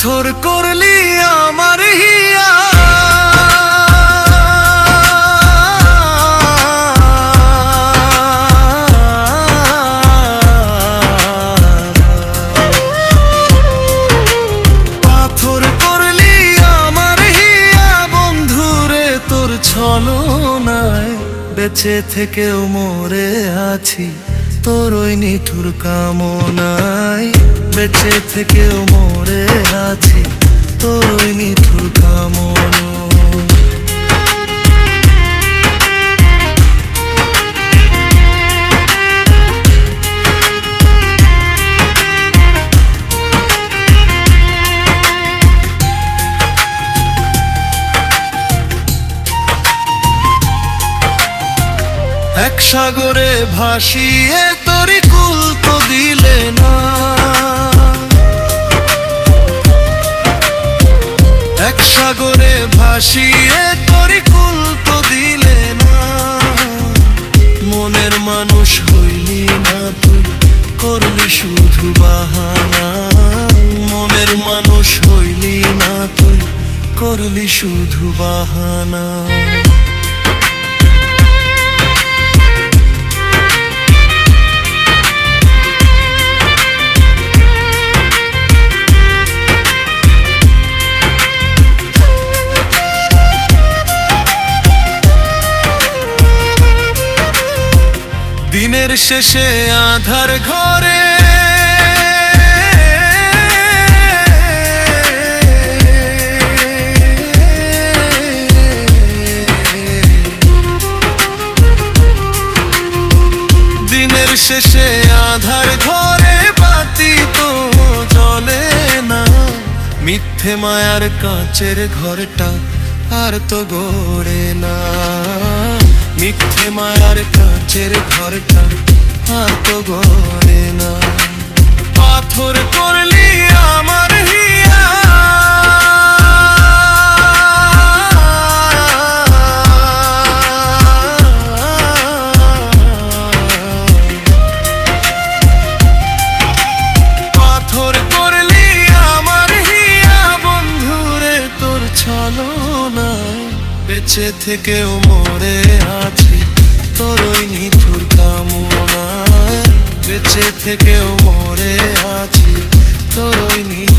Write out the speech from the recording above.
পাথর করলি আমার হিয়া, পাথর করলি আমার হিয়া বন্ধুরে তোর ছলনায় বেঁচে থেকেও মরে আছি তোর ওই নিঠুর কামনায়, বেঁচে থেকেও মরে আছি তোর ওই নিঠুর কামনায়। এক সাগরে ভাসিয়ে তোরি কুল তো দিলে না, এক সাগরে ভাসিয়ে তোরি কুল তো দিলে না। মনের মানুষ হইলি না তুই, করলি শুধু বাহানা। মনের মানুষ হইলি না তুই, করলি শুধু বাহানা। দিনের শেষে আধার ঘরে দিনের শেষে আধার ঘরে বাতি তো জ্বলে না। মিথ্যে মায়ার কাঁচের ঘরটা আর তো গড়ে না, মিথ্যে মায়ার কাঁচের ঘরটা আর তো গড়ে না। পাথর করলি আমার হিয়া, পাথর করলি আমার হিয়া বন্ধুরে তোর ছলনায় বেঁচে থেকেও মরে আছি তোর ওই নিঠুর কামনায়, বেঁচে থেকেও মরে আছি তোর ওই নিঠুর